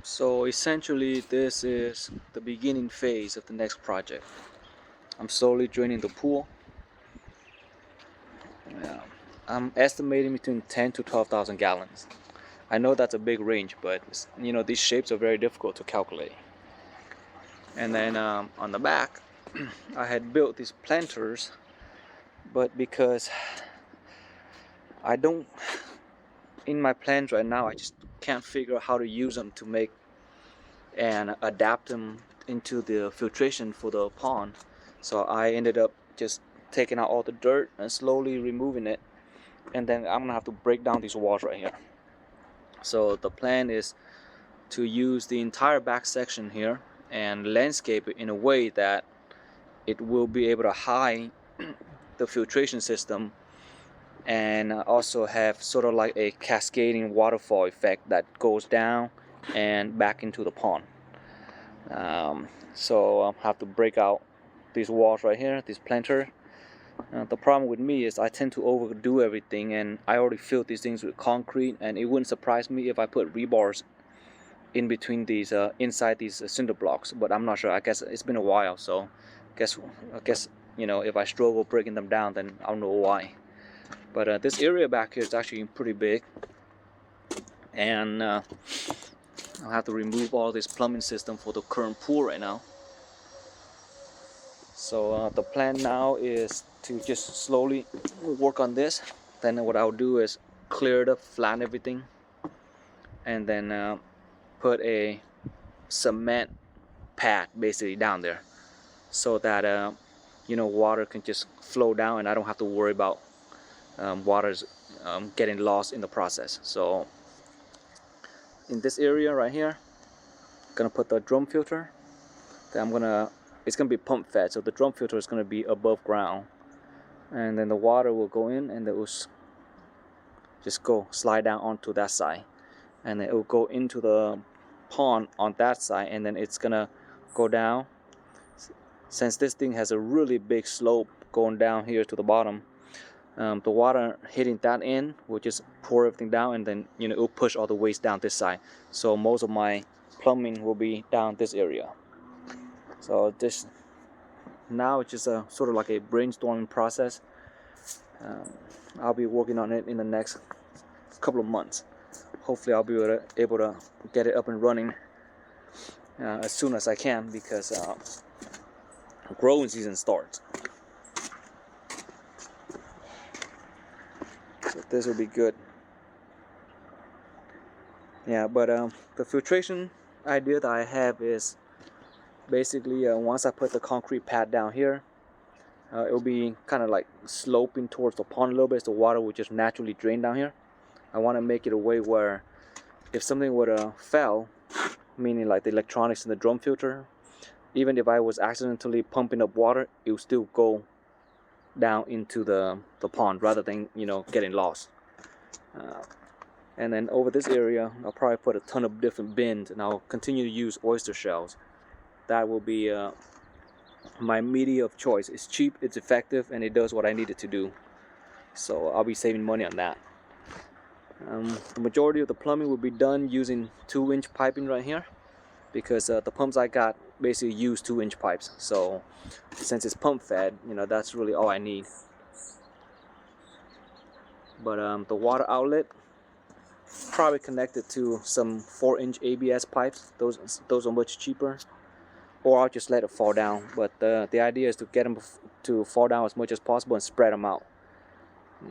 So essentially this is the beginning phase of the next project. I'm slowly draining the pool. Yeah, I'm estimating between 10 to 12,000 gallons. I know that's a big range, but these shapes are very difficult to calculate. And then on the back, I had built these planters, but because I don't, in my plans right now, I just can't figure out how to use them to make and adapt them into the filtration for the pond. So I ended up just taking out all the dirt and slowly removing it, and then I'm gonna have to break down these walls right here. So the plan is to use the entire back section here and landscape it in a way that it will be able to hide the filtration system and also have sort of like a cascading waterfall effect that goes down and back into the pond. So I'll have to break out these walls right here, this planter. The problem with me is I tend to overdo everything, and I already filled these things with concrete, and it wouldn't surprise me if I put rebars in between these inside these cinder blocks, but I'm not sure. I guess it's been a while, so I guess if I struggle breaking them down, then I'll know why. But this area back here is actually pretty big, and I'll have to remove all this plumbing system for the current pool right now. So the plan now is to just slowly work on this. Then what I'll do is clear it up, flatten everything, and then put a cement pad basically down there, so that water can just flow down, and I don't have to worry about water's getting lost in the process. So in this area right here, I'm gonna put the drum filter. Then it's gonna be pump fed, so the drum filter is gonna be above ground, and then the water will go in, and it will just go slide down onto that side, and then it will go into the pond on that side, and then it's gonna go down. Since this thing has a really big slope going down here to the bottom, the water hitting that end will just pour everything down, and then it will push all the waste down this side. So most of my plumbing will be down this area. So this now it's just a sort of like a brainstorming process. I'll be working on it in the next couple of months. Hopefully I'll be able to get it up and running as soon as I can, because growing season starts. So this will be good. Yeah, but the filtration idea that I have is basically once I put the concrete pad down here, it will be kind of like sloping towards the pond a little bit, so water will just naturally drain down here. I want to make it a way where if something would fail, meaning like the electronics in the drum filter, even if I was accidentally pumping up water, it will still go down into the pond rather than getting lost. And then over this area, I'll probably put a ton of different bins, and I'll continue to use oyster shells. That will be my media of choice. It's cheap, it's effective, and it does what I need it to do. So I'll be saving money on that. The majority of the plumbing will be done using 2-inch piping right here, because the pumps I got basically use 2-inch pipes. So since it's pump fed, that's really all I need. But the water outlet probably connected to some 4-inch ABS pipes. Those are much cheaper. Or I'll just let it fall down. But the idea is to get them to fall down as much as possible and spread them out.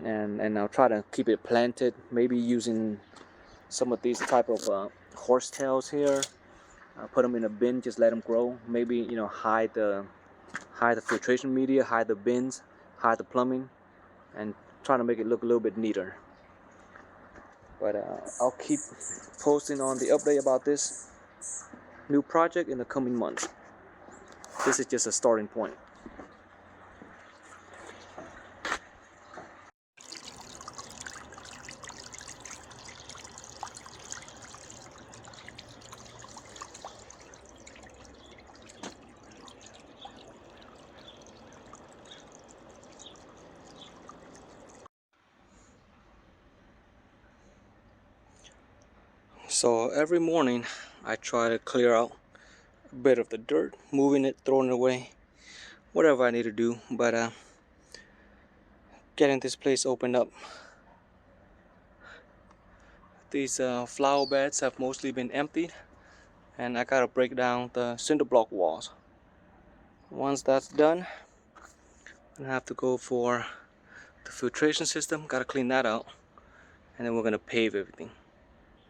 And I'll try to keep it planted, maybe using some of these type of horsetails here. Put them in a bin, just let them grow. Maybe hide the filtration media, hide the bins, hide the plumbing, and try to make it look a little bit neater. But I'll keep posting on the update about this new project in the coming months. This is just a starting point. So every morning I try to clear out a bit of the dirt, moving it, throwing it away, whatever I need to do. But getting this place opened up. These flower beds have mostly been emptied, and I gotta break down the cinder block walls. Once that's done, I'm gonna have to go for the filtration system. Gotta clean that out, and then we're gonna pave everything.